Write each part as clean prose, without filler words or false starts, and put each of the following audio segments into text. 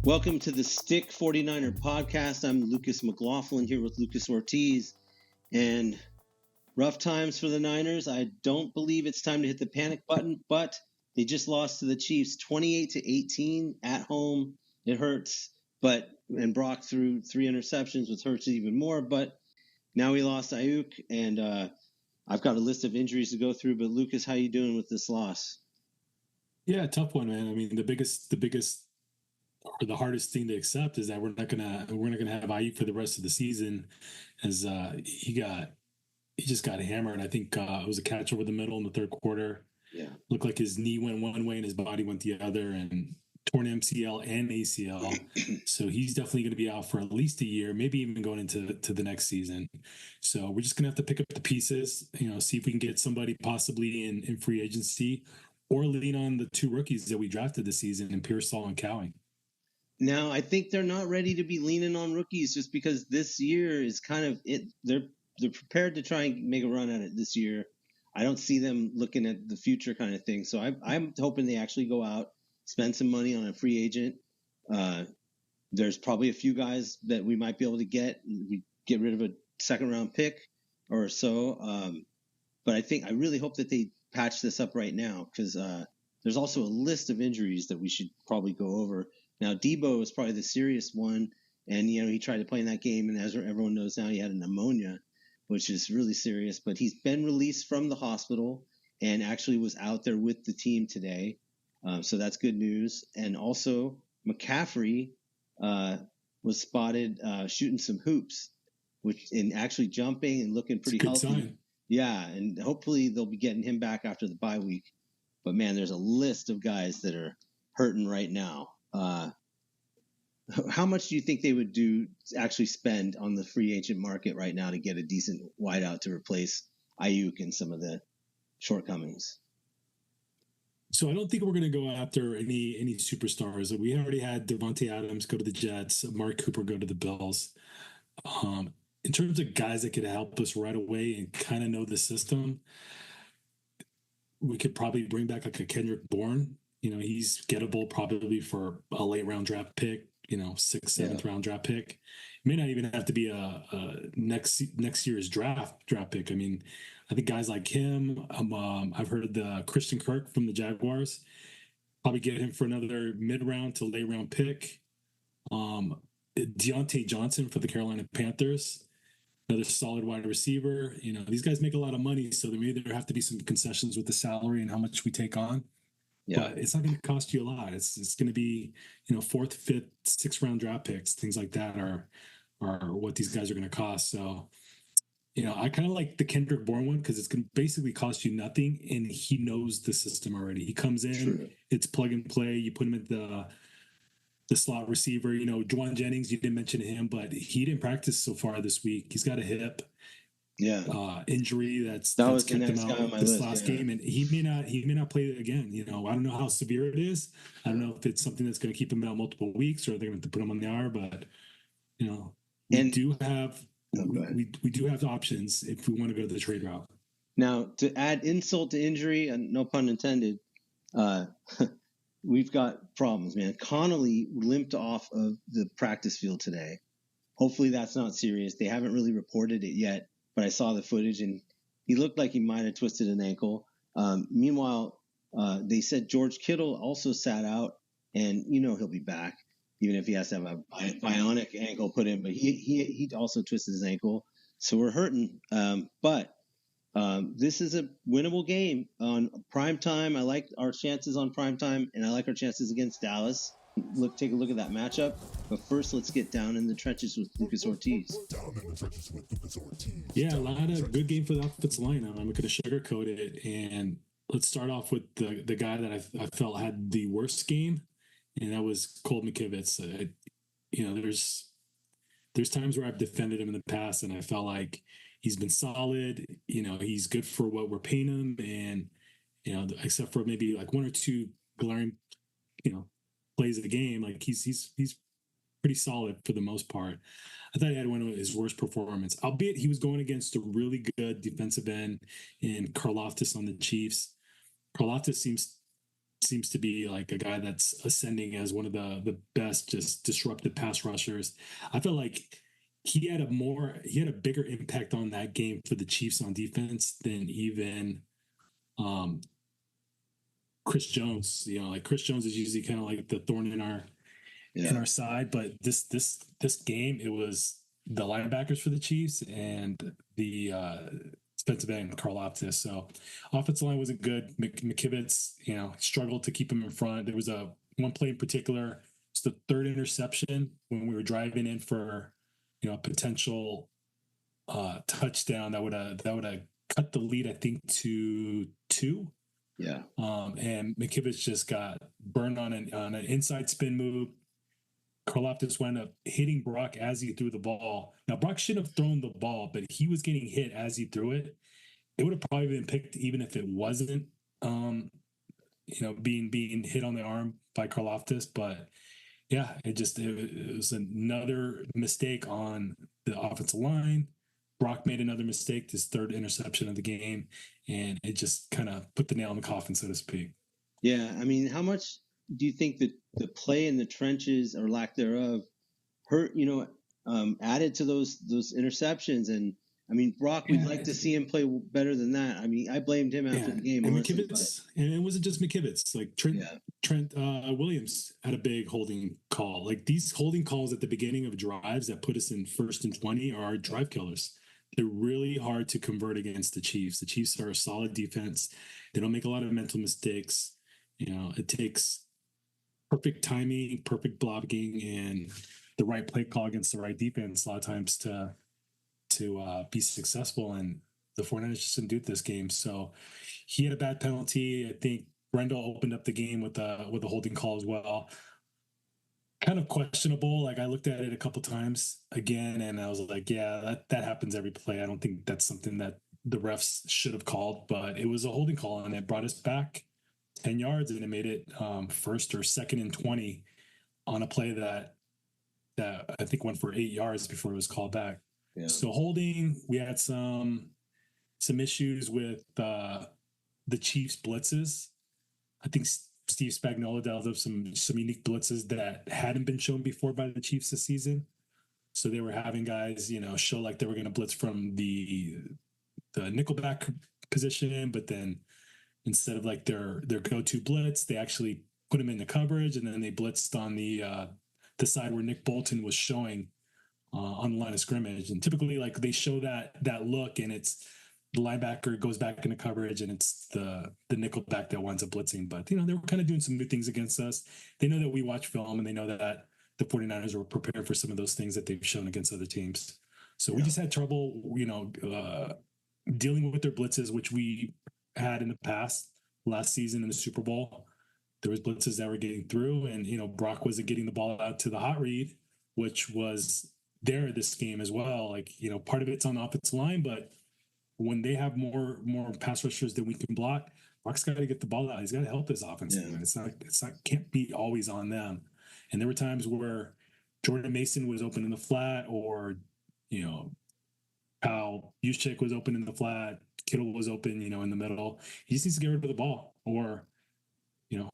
Welcome to the Stick 49er podcast. I'm Lucas McLaughlin here with Lucas Ortiz. And rough times for the Niners. I don't believe it's time to hit the panic button, but they just lost to the Chiefs 28-18 at home. It hurts, and Brock threw 3 interceptions, which hurts even more. But now we lost Aiyuk, and I've got a list of injuries to go through. But Lucas, how you doing with this loss? Yeah, tough one, man. I mean, the biggest or the hardest thing to accept is that we're not gonna have Aiyuk for the rest of the season, as he just got hammered. I think it was a catch over the middle in the third quarter. Yeah, looked like his knee went one way and his body went the other, and torn MCL and ACL. So he's definitely going to be out for at least a year, maybe even going into the next season. So we're just going to have to pick up the pieces, see if we can get somebody possibly in free agency, or lean on the 2 rookies that we drafted this season in Pearsall and Cowing. Now, I think they're not ready to be leaning on rookies just because this year is kind of it. They're prepared to try and make a run at it this year. I don't see them looking at the future kind of thing. So I'm hoping they actually go out, spend some money on a free agent. There's probably a few guys that we might be able to get. We get rid of a second-round pick or so. But I really hope that they patch this up right now because there's also a list of injuries that we should probably go over. Now, Debo is probably the serious one, and, he tried to play in that game, and as everyone knows now, he had a pneumonia, which is really serious. But he's been released from the hospital and actually was out there with the team today, so that's good news. And also, McCaffrey was spotted shooting some hoops, and actually jumping and looking pretty healthy. Sign. Yeah, and hopefully they'll be getting him back after the bye week. But, man, there's a list of guys that are hurting right now. How much do you think they would actually spend on the free agent market right now to get a decent wideout to replace Aiyuk and some of the shortcomings? So I don't think we're going to go after any superstars. We already had Devontae Adams go to the Jets, Mark Cooper go to the Bills. In terms of guys that could help us right away and kind of know the system, we could probably bring back like a Kendrick Bourne. He's gettable probably for a late round draft pick, 6th, 7th round draft pick. It may not even have to be a next year's draft pick. I mean, I think guys like him, I've heard the Christian Kirk from the Jaguars, probably get him for another mid-round to late round pick. Deontay Johnson for the Carolina Panthers, another solid wide receiver. These guys make a lot of money, so there may either have to be some concessions with the salary and how much we take on. Yeah. But it's not going to cost you a lot. It's going to be, 4th, 5th, 6th round draft picks, things like that are what these guys are going to cost. So, I kind of like the Kendrick Bourne one because it's going to basically cost you nothing, and he knows the system already. He comes in, It's plug and play. You put him at the slot receiver. Juwan Jennings, you didn't mention him, but he didn't practice so far this week. He's got a hip. Injury that's kept him out this last game, and he may not play it again. I don't know how severe it is. I don't know if it's something that's going to keep him out multiple weeks, or they're going to put him on the IR. But we do have options if we want to go the trade route. Now, to add insult to injury, and no pun intended, we've got problems, man. Connolly limped off of the practice field today. Hopefully, that's not serious. They haven't really reported it yet. But I saw the footage, and he looked like he might have twisted an ankle. Meanwhile, they said George Kittle also sat out, and he'll be back, even if he has to have a bionic ankle put in. But he also twisted his ankle, so we're hurting. But this is a winnable game on primetime. I like our chances on primetime, and I like our chances against Dallas. Take a look at that matchup. But first, let's get down in the trenches with Lucas Ortiz. Yeah, a lot of good game for the offensive line. I'm not going to sugarcoat it. And let's start off with the guy that I felt had the worst game, and that was Colt McKivitz. There's times where I've defended him in the past, and I felt like he's been solid. He's good for what we're paying him, and except for maybe like one or two glaring, plays of the game, like he's pretty solid for the most part. I thought he had one of his worst performance, albeit he was going against a really good defensive end in Karlaftis on the Chiefs. Karlaftis seems to be like a guy that's ascending as one of the best just disruptive pass rushers. I felt like he had a bigger impact on that game for the Chiefs on defense than even Chris Jones. Like Chris Jones is usually kind of like the thorn in our side, but this game, it was the linebackers for the Chiefs and the defensive end Karlaftis. So offensive line wasn't good. McKivitz, struggled to keep him in front. There was one play in particular. It's the third interception when we were driving in for a potential touchdown that would have cut the lead, I think, to 2. Yeah. And McKivitz just got burned on an inside spin move. Karlaftis wound up hitting Brock as he threw the ball. Now, Brock shouldn't have thrown the ball, but he was getting hit as he threw it. It would have probably been picked even if it wasn't, being hit on the arm by Karlaftis. But yeah, it was another mistake on the offensive line. Brock made another mistake, his third interception of the game, and it just kind of put the nail in the coffin, so to speak. Yeah, I mean, how much do you think that the play in the trenches or lack thereof hurt, added to those interceptions? And I mean, Brock, we'd like to see him play better than that. I mean, I blamed him after the game. And McKivitz, and it wasn't just McKivitz. Like Trent Williams had a big holding call. Like these holding calls at the beginning of drives that put us in 1st and 20 are drive killers. They're really hard to convert against the Chiefs. The Chiefs are a solid defense. They don't make a lot of mental mistakes. It takes perfect timing, perfect blocking, and the right play call against the right defense a lot of times to be successful. And the 49ers just didn't do it this game. So he had a bad penalty. I think Brendel opened up the game with a holding call as well. Kind of questionable. Like I looked at it a couple times again, and I was like, yeah, that happens every play. I don't think that's something that the refs should have called, but it was a holding call, and it brought us back 10 yards, and it made it 1st or 2nd and 20 on a play that I think went for 8 yards before it was called back. Yeah. So holding, we had some issues with the Chiefs blitzes. I think Steve Spagnuolo dealt with some unique blitzes that hadn't been shown before by the Chiefs this season. So they were having guys, show like they were going to blitz from the nickelback position, but then instead of like their go-to blitz, they actually put him in the coverage, and then they blitzed on the side where Nick Bolton was showing on the line of scrimmage. And typically, like they show that look, and it's the linebacker goes back into coverage, and it's the nickelback that winds up blitzing. But they were kind of doing some new things against us. They know that we watch film, and they know that the 49ers were prepared for some of those things that they've shown against other teams. So we just had trouble, dealing with their blitzes, which we had in the past. Last season in the Super Bowl, there was blitzes that were getting through, and Brock wasn't getting the ball out to the hot read, which was there this game as well. Like part of it's on the offensive line, but when they have more pass rushers than we can block, Brock's got to get the ball out. He's got to help his offense. Yeah. It's not can't be always on them. And there were times where Jordan Mason was open in the flat, or Kyle Juszczyk was open in the flat, Kittle was open, in the middle. He just needs to get rid of the ball or,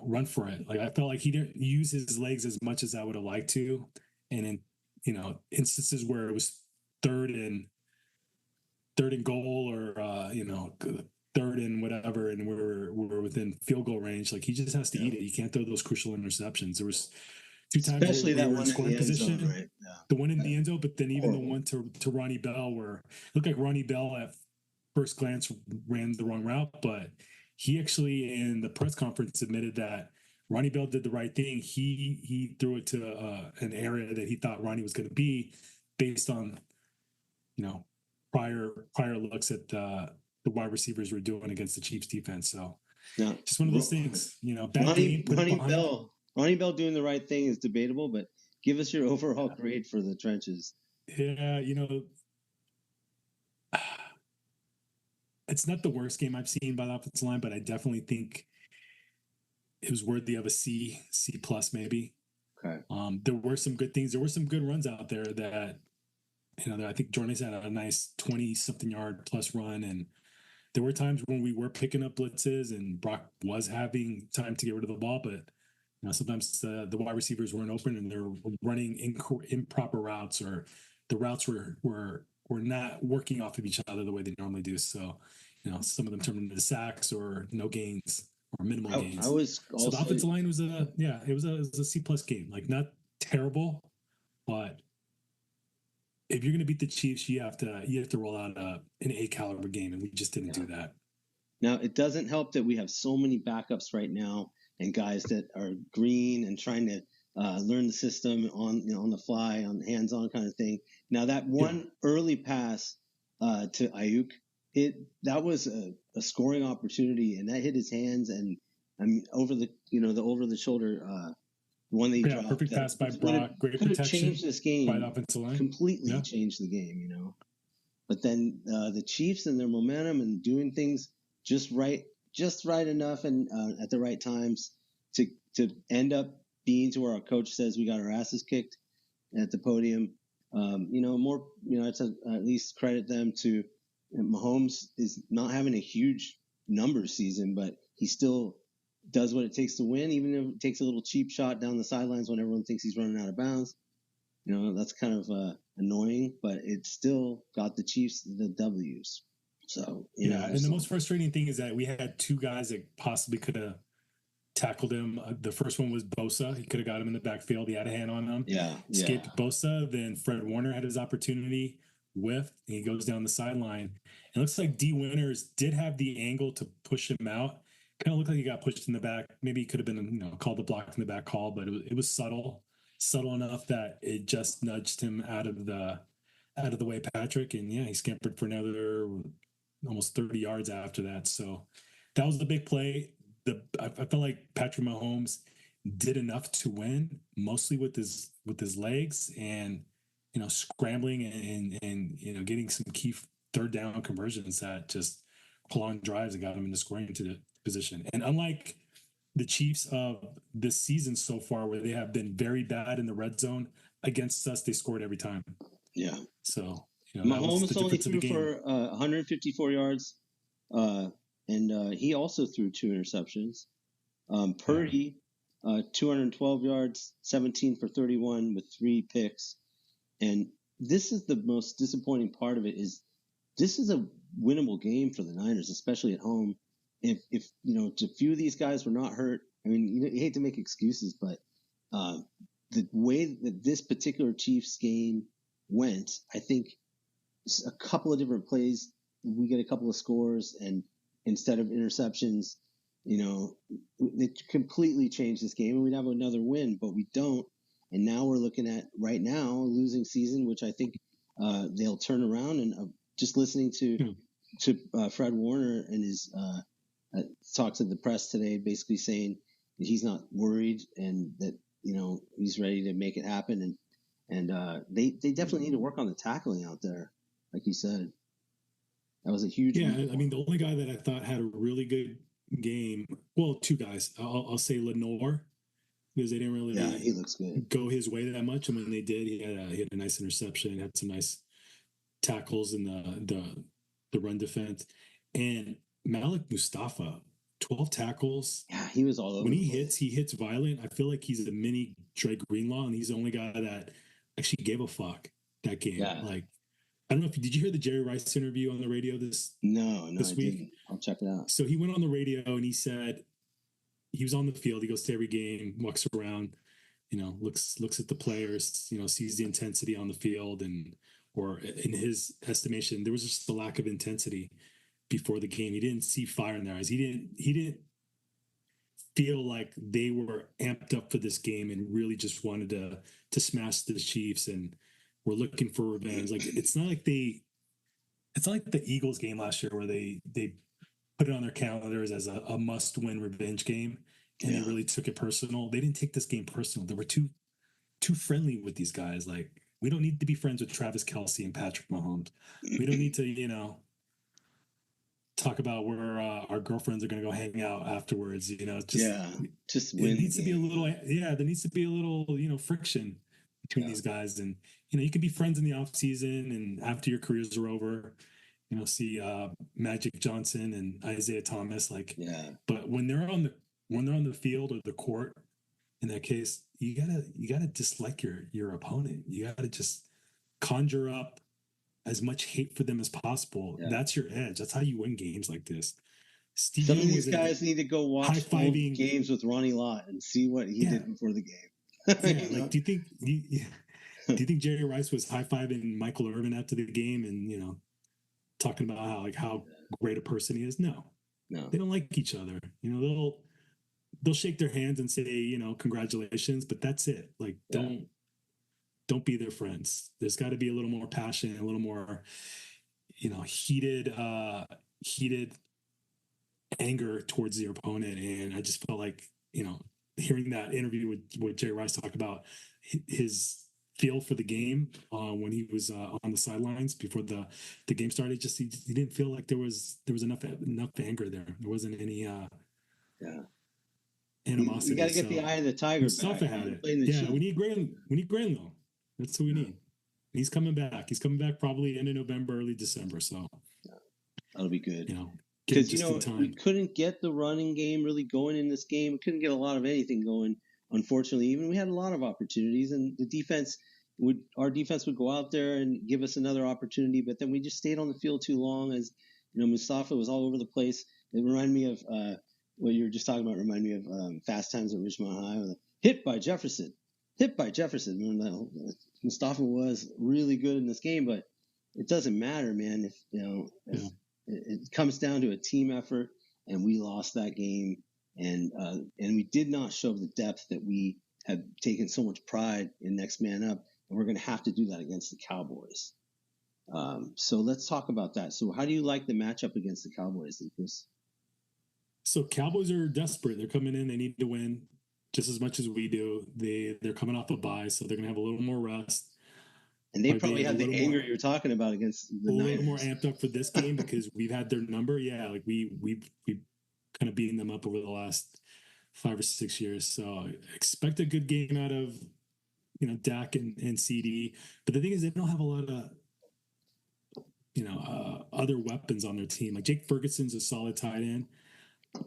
run for it. Like I felt like he didn't use his legs as much as I would have liked to. And in, instances where it was third and goal, or, third and whatever, and we're within field goal range, like he just has to eat it. He can't throw those crucial interceptions. There was 2 times, especially that one in scoring position, zone, right? The one in the end zone, but then even the one to Ronnie Bell, where it looked like Ronnie Bell at first glance ran the wrong route, but he actually in the press conference admitted that Ronnie Bell did the right thing. He threw it to an area that he thought Ronnie was going to be, based on prior looks at the wide receivers were doing against the Chiefs defense. So No, just one of those things, bad game, put it behind. Ronnie Bell doing the right thing is debatable, but give us your overall grade for the trenches. Yeah, it's not the worst game I've seen by the offensive line, but I definitely think it was worthy of a C plus maybe. Okay. There were some good things. There were some good runs out there that, I think Jordan had a nice 20-something yard plus run. And there were times when we were picking up blitzes and Brock was having time to get rid of the ball, but sometimes the wide receivers weren't open and they're running improper routes, or the routes were not working off of each other the way they normally do. So, some of them turned into sacks or no gains or minimal gains. So the offensive line was it was a C plus game. Like, not terrible, but if you're going to beat the Chiefs, you have to roll out an A caliber game, and we just didn't do that. Now, it doesn't help that we have so many backups right now and guys that are green and trying to learn the system on the fly, on hands-on kind of thing. Now, that one early pass to Aiyuk, that was a scoring opportunity, and that hit his hands, and over the over the shoulder one that he dropped. Perfect pass by Brock, great protection changed this game by the offensive line. Completely changed the game, But then the Chiefs and their momentum and doing things just right enough and at the right times to end up being to where our coach says we got our asses kicked at the podium. More, it's at least credit them to Mahomes is not having a huge numbers season, but he still does what it takes to win, even if it takes a little cheap shot down the sidelines when everyone thinks he's running out of bounds. That's kind of annoying, but it still got the Chiefs the W's. So, and the most frustrating thing is that we had two guys that possibly could have tackled him. The first one was Bosa. He could have got him in the backfield. He had a hand on him. Escaped Bosa. Then Fred Warner had his opportunity, whiffed, and he goes down the sideline. It looks like D. Winters did have the angle to push him out. Kind of looked like he got pushed in the back. Maybe he could have been, called the block in the back call, but it was subtle enough that it just nudged him out of the way, Patrick. And he scampered for another almost 30 yards after that. So that was the big play. I felt like Patrick Mahomes did enough to win, mostly with his legs and scrambling and getting some key third down conversions that just prolonged drives and got him into scoring to the position. And unlike the Chiefs of this season so far, where they have been very bad in the red zone against us, they scored every time. Yeah. So Mahomes only threw for 154 yards, and he also threw 2 interceptions. Purdy, 212 yards, 17 for 31 with 3 picks. And this is the most disappointing part of it is this is a winnable game for the Niners, especially at home. If a few of these guys were not hurt, I mean, you hate to make excuses, but the way that this particular Chiefs game went, I think a couple of different plays, we get a couple of scores, and instead of interceptions, it completely changed this game, and we'd have another win, but we don't. And now we're looking at right now a losing season, which I think they'll turn around. And just listening to Fred Warner and his talks at the press today, basically saying that he's not worried and that he's ready to make it happen. And they definitely need to work on the tackling out there, like you said. That was a huge. Yeah, I mean, the only guy that I thought had a really good game, well, 2 guys. I'll say Lenore, because they didn't really he looks good. Go his way that much. And when they did, he had a nice interception, had some nice tackles in the run defense. And Malik Mustafa, 12 tackles. Yeah, he was all over. When he hits violent. I feel like he's a mini Dre Greenlaw, and he's the only guy that actually gave a fuck that game. Yeah. Like, I don't know did you hear the Jerry Rice interview on the radio this week? I didn't. I'll check it out. So he went on the radio and he said he was on the field. He goes to every game, walks around, looks at the players, sees the intensity on the field, or in his estimation, there was just a lack of intensity before the game. He didn't see fire in their eyes. He didn't feel like they were amped up for this game and really just wanted to smash the Chiefs and were looking for revenge. Like, it's not like the Eagles game last year where they put it on their calendars as a must-win revenge game, and they really took it personal. They didn't take this game personal. They were too friendly with these guys. Like, we don't need to be friends with Travis Kelce and Patrick Mahomes. We don't need to, talk about where our girlfriends are going to go hang out afterwards. Just win. It needs to be a little, there needs to be a little, friction between these guys. And, you can be friends in the off season and after your careers are over, see Magic Johnson and Isaiah Thomas, but when they're on the field or the court, in that case, you gotta dislike your opponent. You gotta just conjure up as much hate for them as possible. Yeah. That's your edge. That's how you win games like this. Some of these guys need to go watch old games with Ronnie Lott and see what he did before the game. Do you think Jerry Rice was high-fiving Michael Irvin after the game and talking about how great a person he is? No, they don't like each other. They'll shake their hands and say, congratulations, but that's it. Don't be their friends. There's got to be a little more passion, a little more, heated anger towards the opponent. And I just felt like, hearing that interview with Jerry Rice talk about his feel for the game when he was on the sidelines before the game started, just he didn't feel like there was enough anger there. There wasn't any animosity. We got to get the eye of the tiger back. Had it. Yeah, we need Granlow. That's what we need. He's coming back. He's coming back probably end of November, early December. So that'll be good. Because we couldn't get the running game really going in this game. We couldn't get a lot of anything going. Unfortunately, even we had a lot of opportunities, and our defense would go out there and give us another opportunity, but then we just stayed on the field too long. As Mustafa was all over the place. It reminded me of what you were just talking about. Reminded me of Fast Times at Ridgemont High. Hit by Jefferson. Mustafa was really good in this game, but it doesn't matter, man. If it comes down to a team effort, and we lost that game, and we did not show the depth that we have taken so much pride in next man up, and we're going to have to do that against the Cowboys. So let's talk about that. So how do you like the matchup against the Cowboys, Lucas? So Cowboys are desperate. They're coming in. They need to win just as much as we do. They're coming off a bye, so they're going to have a little more rest. And they probably have the anger you're talking about against the Niners. A little more amped up for this game because we've had their number. Yeah, we've kind of beaten them up over the last 5 or 6 years. So expect a good game out of Dak and CD. But the thing is, they don't have a lot of other weapons on their team. Like Jake Ferguson's a solid tight end,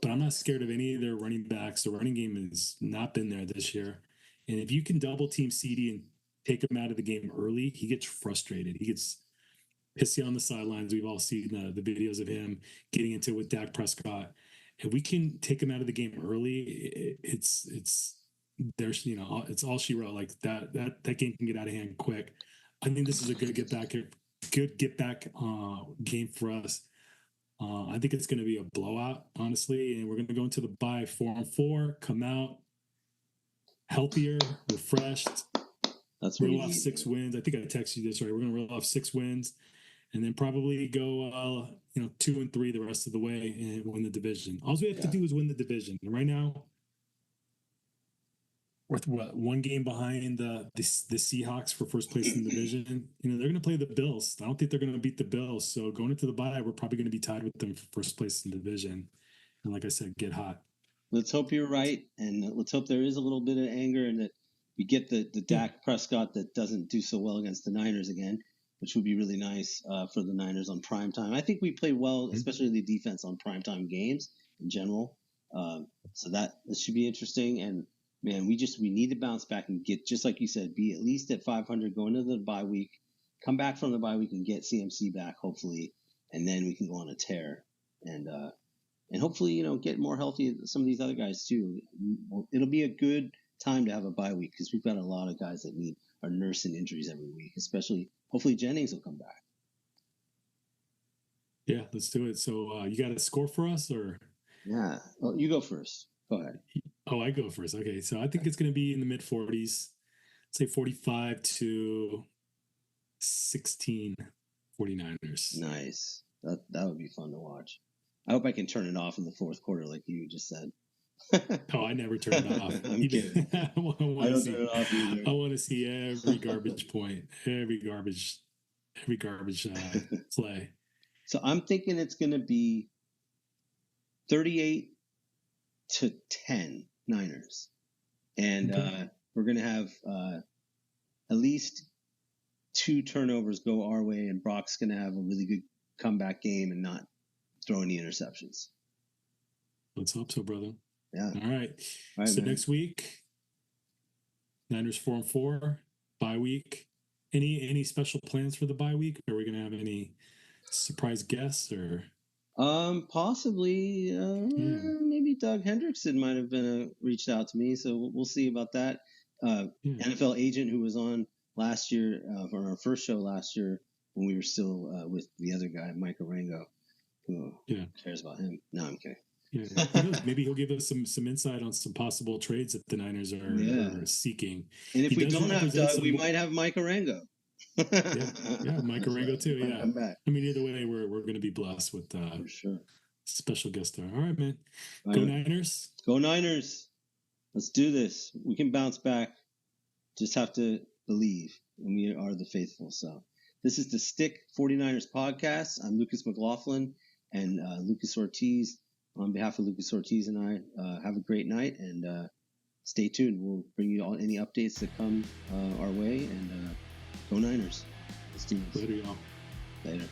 but I'm not scared of any of their running backs. The running game has not been there this year. And if you can double team CD and take him out of the game early, he gets frustrated. He gets pissy on the sidelines. We've all seen the videos of him getting into it with Dak Prescott. If we can take him out of the game early, it's all she wrote. Like that game can get out of hand quick. I think this is a good get back game for us. I think it's going to be a blowout, honestly, and we're going to go into the bye 4-4, come out healthier, refreshed. That's what roll off 6 wins. I think I texted you this, right? We're going to roll off 6 wins, and then probably go 2-3 the rest of the way and win the division. All we have to do is win the division. And right now, we're one game behind the Seahawks for first place in the division. They're going to play the Bills. I don't think they're going to beat the Bills. So going into the bye, we're probably going to be tied with them for first place in the division. And like I said, get hot. Let's hope you're right, and let's hope there is a little bit of anger and that we get the Dak Prescott that doesn't do so well against the Niners again, which would be really nice for the Niners on primetime. I think we play well, especially the defense on primetime games in general. So that should be interesting. And man, we need to bounce back and get, just like you said, be at least at 500 going into the bye week, come back from the bye week and get CMC back hopefully, and then we can go on a tear and hopefully get more healthy. Some of these other guys too. It'll be a good time to have a bye week because we've got a lot of guys that are nursing injuries every week, especially hopefully Jennings will come back. Yeah, let's do it. So you got a score for us or? Yeah, well, you go first. Go ahead. Oh, I go first. Okay, so I think it's going to be in the mid-40s. Say 45-16 49ers. Nice. That would be fun to watch. I hope I can turn it off in the fourth quarter, like you just said. Oh, I never turn it off. I'm kidding. I don't turn it off either. I want to see every garbage point, every garbage play. So I'm thinking it's going to be 38-10 Niners, and we're going to have at least 2 turnovers go our way, and Brock's going to have a really good comeback game and not throw any interceptions. Let's hope so, brother. Yeah. All right. So man. Next week, Niners 4-4, bye week. Any special plans for the bye week? Are we going to have any surprise guests or? Possibly. Maybe Doug Hendrickson might have been reached out to me, so we'll see about that. NFL agent who was on last year for our first show last year when we were still with the other guy, Mike Arango. Who cares about him? No, I'm kidding. Yeah, maybe he'll give us some insight on some possible trades that the Niners are seeking. And if we don't have Doug, we might have Mike Arango. Mike Arango too. Yeah, come back. I mean, either way, we're going to be blessed with for sure special guest star. All right, man. Go Niners. Go Niners. Let's do this. We can bounce back. Just have to believe, and we are the faithful. So this is the Stick 49ers podcast. I'm Lucas McLaughlin and Lucas Ortiz. On behalf of Lucas Ortiz and I, have a great night and stay tuned. We'll bring you all any updates that come our way, and go Niners. Let's do this. Later, y'all. Later.